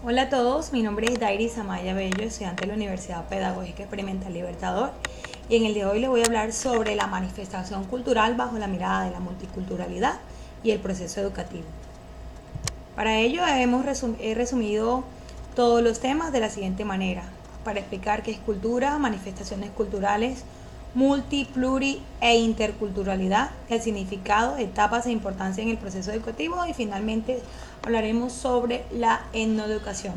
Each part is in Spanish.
Hola a todos, mi nombre es Dairis Amaya Bello, estudiante de la Universidad Pedagógica Experimental Libertador, y en el día de hoy le voy a hablar sobre la manifestación cultural bajo la mirada de la multiculturalidad y el proceso educativo. Para ello he resumido todos los temas de la siguiente manera, para explicar qué es cultura, manifestaciones culturales, multi, pluri e interculturalidad, el significado, etapas e importancia en el proceso educativo y finalmente hablaremos sobre la etnoeducación.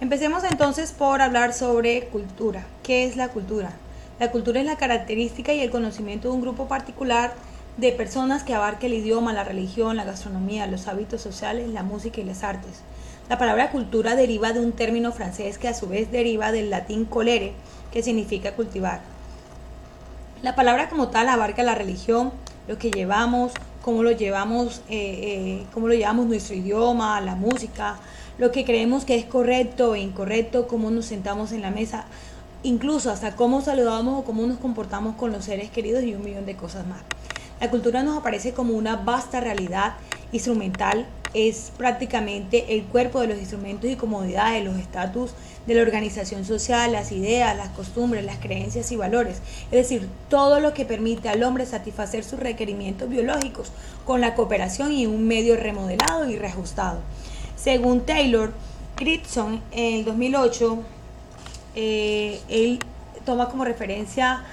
Empecemos entonces por hablar sobre cultura. ¿Qué es la cultura? La cultura es la característica y el conocimiento de un grupo particular de personas que abarca el idioma, la religión, la gastronomía, los hábitos sociales, la música y las artes. La palabra cultura deriva de un término francés que a su vez deriva del latín colere, que significa cultivar. La palabra como tal abarca la religión, lo que llevamos, cómo lo llevamos nuestro idioma, la música, lo que creemos que es correcto e incorrecto, cómo nos sentamos en la mesa, incluso hasta cómo saludamos o cómo nos comportamos con los seres queridos y un millón de cosas más. La cultura nos aparece como una vasta realidad instrumental, es prácticamente el cuerpo de los instrumentos y comodidades, los estatus de la organización social, las ideas, las costumbres, las creencias y valores, es decir, todo lo que permite al hombre satisfacer sus requerimientos biológicos con la cooperación y un medio remodelado y reajustado. Según Taylor Gibson, en el 2008, él toma como referencia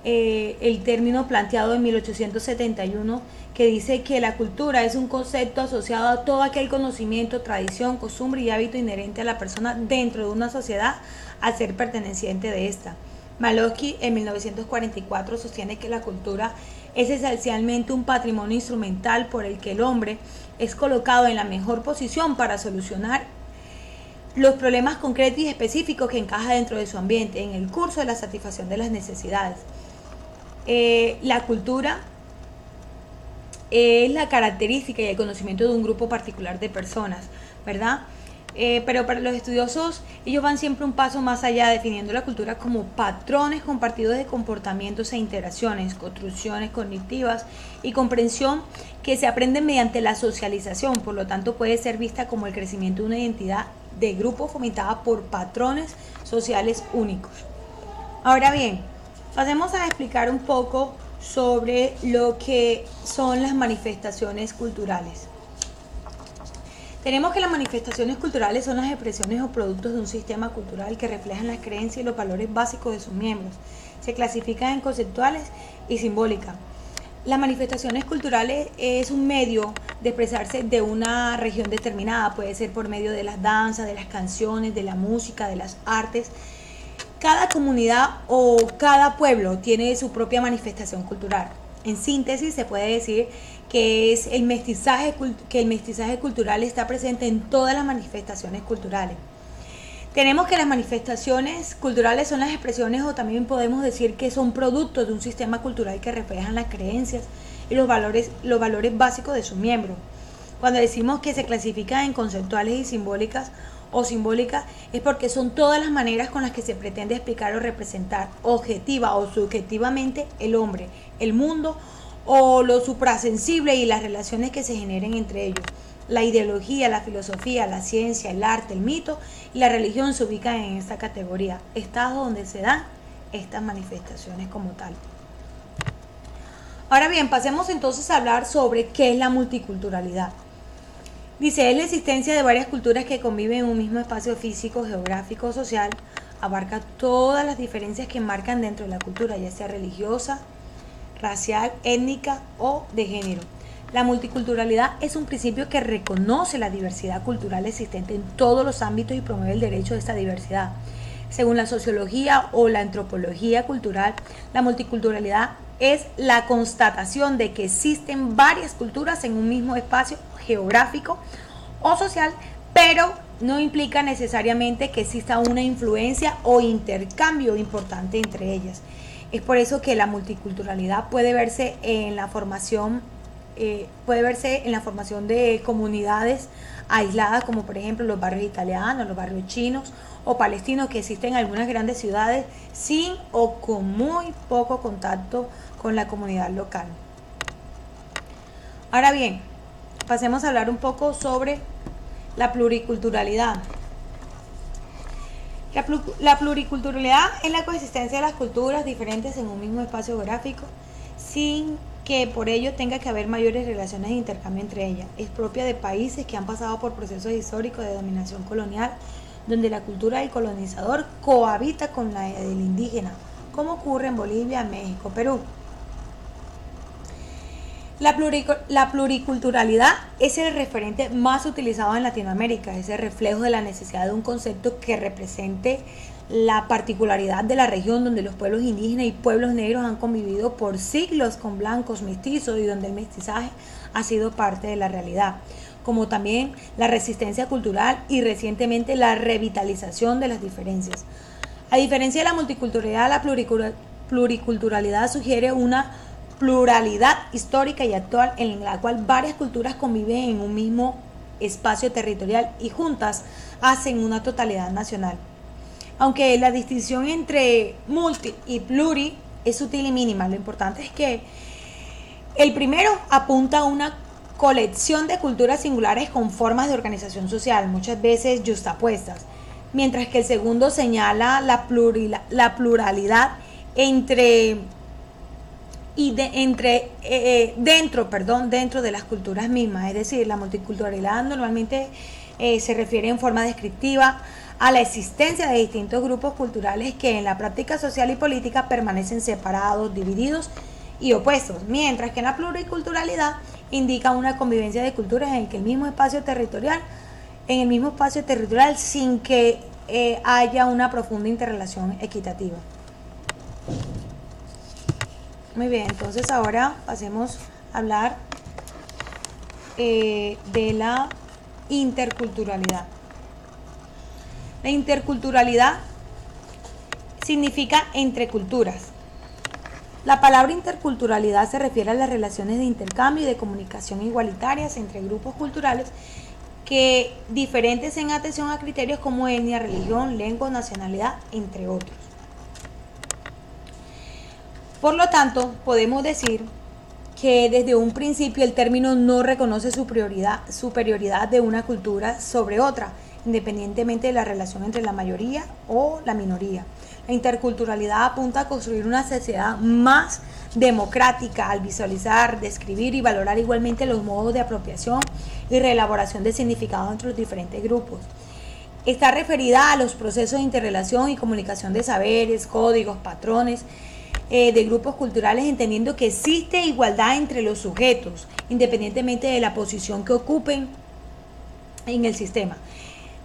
el término planteado en 1871 que dice que la cultura es un concepto asociado a todo aquel conocimiento, tradición, costumbre y hábito inherente a la persona dentro de una sociedad al ser perteneciente de esta. Malosky en 1944 sostiene que la cultura es esencialmente un patrimonio instrumental por el que el hombre es colocado en la mejor posición para solucionar los problemas concretos y específicos que encaja dentro de su ambiente en el curso de la satisfacción de las necesidades. La cultura es la característica y el conocimiento de un grupo particular de personas, ¿verdad? Pero para los estudiosos, ellos van siempre un paso más allá, definiendo la cultura como patrones compartidos de comportamientos e interacciones, construcciones cognitivas y comprensión que se aprenden mediante la socialización, por lo tanto puede ser vista como el crecimiento de una identidad de grupo fomentada por patrones sociales únicos. Ahora bien, pasemos a explicar un poco sobre lo que son las manifestaciones culturales. Tenemos que las manifestaciones culturales son las expresiones o productos de un sistema cultural que reflejan las creencias y los valores básicos de sus miembros. Se clasifican en conceptuales y simbólicas. Las manifestaciones culturales es un medio de expresarse de una región determinada, puede ser por medio de las danzas, de las canciones, de la música, de las artes. Cada comunidad o cada pueblo tiene su propia manifestación cultural. En síntesis, se puede decir que el mestizaje cultural está presente en todas las manifestaciones culturales. Tenemos que las manifestaciones culturales son las expresiones, o también podemos decir que son productos de un sistema cultural que reflejan las creencias y los valores básicos de sus miembros. Cuando decimos que se clasifican en conceptuales y simbólicas o simbólicas, es porque son todas las maneras con las que se pretende explicar o representar objetiva o subjetivamente el hombre, el mundo o lo suprasensible y las relaciones que se generen entre ellos. La ideología, la filosofía, la ciencia, el arte, el mito y la religión se ubican en esta categoría, estados donde se dan estas manifestaciones como tal. Ahora bien, pasemos entonces a hablar sobre qué es la multiculturalidad. Dice, es la existencia de varias culturas que conviven en un mismo espacio físico, geográfico o social, abarca todas las diferencias que marcan dentro de la cultura, ya sea religiosa, racial, étnica o de género. La multiculturalidad es un principio que reconoce la diversidad cultural existente en todos los ámbitos y promueve el derecho a esta diversidad. Según la sociología o la antropología cultural, la multiculturalidad es la constatación de que existen varias culturas en un mismo espacio geográfico o social, pero no implica necesariamente que exista una influencia o intercambio importante entre ellas. Es por eso que la multiculturalidad puede verse en la formación de comunidades aisladas, como por ejemplo los barrios italianos, los barrios chinos o palestinos que existen en algunas grandes ciudades sin o con muy poco contacto con la comunidad local. Ahora bien, pasemos a hablar un poco sobre La pluriculturalidad. La pluriculturalidad es la coexistencia de las culturas diferentes en un mismo espacio geográfico sin que por ello tenga que haber mayores relaciones de intercambio entre ellas. Es propia de países que han pasado por procesos históricos de dominación colonial, donde la cultura del colonizador cohabita con la del indígena, como ocurre en Bolivia, México, Perú. La pluriculturalidad es el referente más utilizado en Latinoamérica, es el reflejo de la necesidad de un concepto que represente la particularidad de la región donde los pueblos indígenas y pueblos negros han convivido por siglos con blancos mestizos y donde el mestizaje ha sido parte de la realidad, como también la resistencia cultural y recientemente la revitalización de las diferencias. A diferencia de la multiculturalidad, la pluriculturalidad sugiere una pluralidad histórica y actual en la cual varias culturas conviven en un mismo espacio territorial y juntas hacen una totalidad nacional. Aunque la distinción entre multi y pluri es sutil y mínima, lo importante es que el primero apunta a una colección de culturas singulares con formas de organización social, muchas veces yuxtapuestas, mientras que el segundo señala la pluralidad dentro de las culturas mismas. Es decir, la multiculturalidad normalmente se refiere en forma descriptiva a la existencia de distintos grupos culturales que en la práctica social y política permanecen separados, divididos y opuestos, mientras que en la pluriculturalidad indica una convivencia de culturas en el mismo espacio territorial, sin que haya una profunda interrelación equitativa. Muy bien, entonces ahora pasemos a hablar de la interculturalidad. La interculturalidad significa entre culturas. La palabra interculturalidad se refiere a las relaciones de intercambio y de comunicación igualitarias entre grupos culturales que diferentes en atención a criterios como etnia, religión, lengua, nacionalidad, entre otros. Por lo tanto, podemos decir que desde un principio el término no reconoce superioridad de una cultura sobre otra, independientemente de la relación entre la mayoría o la minoría. La interculturalidad apunta a construir una sociedad más democrática al visualizar, describir y valorar igualmente los modos de apropiación y reelaboración de significados entre los diferentes grupos. Está referida a los procesos de interrelación y comunicación de saberes, códigos, patrones de grupos culturales, entendiendo que existe igualdad entre los sujetos, independientemente de la posición que ocupen en el sistema.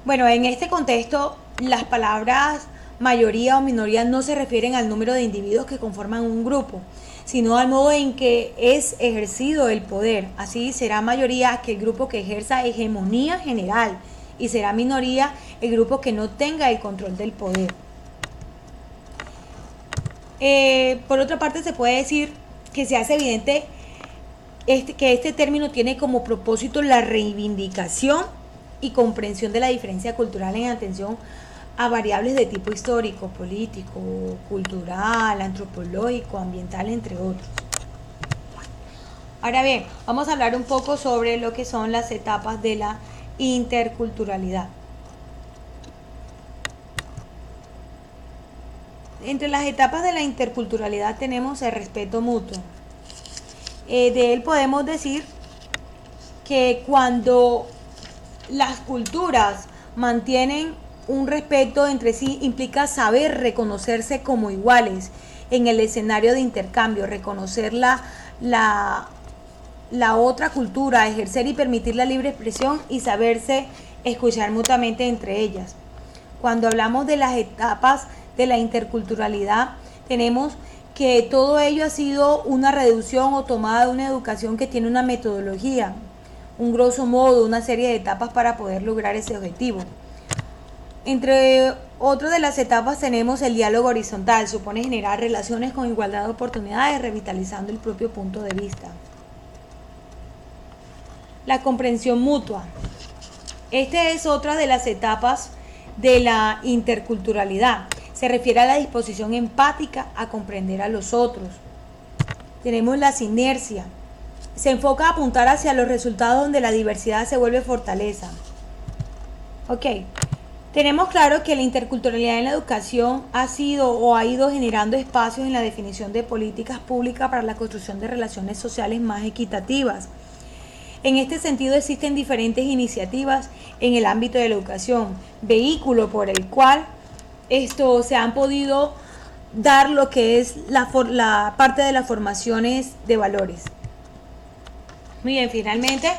Bueno, en este contexto, las palabras mayoría o minoría no se refieren al número de individuos que conforman un grupo, sino al modo en que es ejercido el poder. Así será mayoría aquel grupo que ejerza hegemonía general y será minoría el grupo que no tenga el control del poder. Por otra parte, se puede decir que se hace evidente que este término tiene como propósito la reivindicación y comprensión de la diferencia cultural en atención a variables de tipo histórico, político, cultural, antropológico, ambiental, entre otros. Ahora bien, vamos a hablar un poco sobre lo que son las etapas de la interculturalidad. Entre las etapas de la interculturalidad tenemos el respeto mutuo. De él podemos decir que cuando las culturas mantienen un respeto entre sí, implica saber reconocerse como iguales en el escenario de intercambio, reconocer la otra cultura, ejercer y permitir la libre expresión y saberse escuchar mutuamente entre ellas. Cuando hablamos de las etapas de la interculturalidad, tenemos que todo ello ha sido una reducción o tomada de una educación que tiene una metodología, un grosso modo, una serie de etapas para poder lograr ese objetivo. Entre otras de las etapas tenemos el diálogo horizontal, supone generar relaciones con igualdad de oportunidades, revitalizando el propio punto de vista. La comprensión mutua. Esta es otra de las etapas de la interculturalidad. Se refiere a la disposición empática a comprender a los otros. Tenemos la sinergia. Se enfoca a apuntar hacia los resultados donde la diversidad se vuelve fortaleza. Ok, tenemos claro que la interculturalidad en la educación ha sido o ha ido generando espacios en la definición de políticas públicas para la construcción de relaciones sociales más equitativas. En este sentido existen diferentes iniciativas en el ámbito de la educación, vehículo por el cual se han podido dar lo que es la parte de las formaciones de valores. Muy bien, finalmente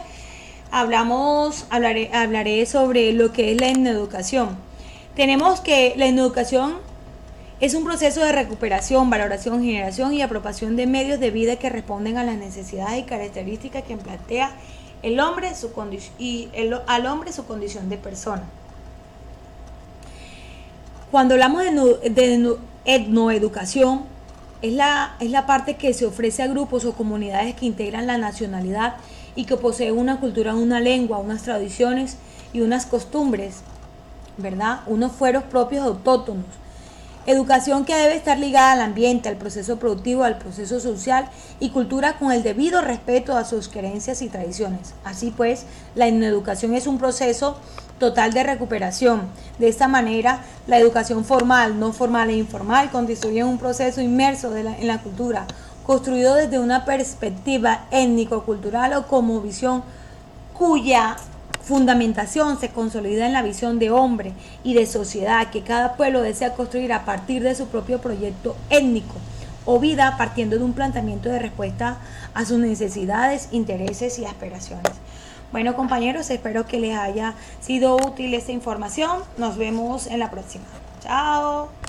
hablaré sobre lo que es la etnoeducación. Tenemos que la etnoeducación es un proceso de recuperación, valoración, generación y apropiación de medios de vida que responden a las necesidades y características que plantea al hombre su condición de persona. Cuando hablamos de etnoeducación, es la parte que se ofrece a grupos o comunidades que integran la nacionalidad y que poseen una cultura, una lengua, unas tradiciones y unas costumbres, ¿verdad? Unos fueros propios autóctonos. Educación que debe estar ligada al ambiente, al proceso productivo, al proceso social y cultura con el debido respeto a sus creencias y tradiciones. Así pues, la educación es un proceso total de recuperación. De esta manera, la educación formal, no formal e informal constituyen un proceso inmerso en la cultura, construido desde una perspectiva étnico-cultural o como visión cuya fundamentación se consolida en la visión de hombre y de sociedad que cada pueblo desea construir a partir de su propio proyecto étnico o vida, partiendo de un planteamiento de respuesta a sus necesidades, intereses y aspiraciones. Bueno, compañeros, espero que les haya sido útil esta información. Nos vemos en la próxima. Chao.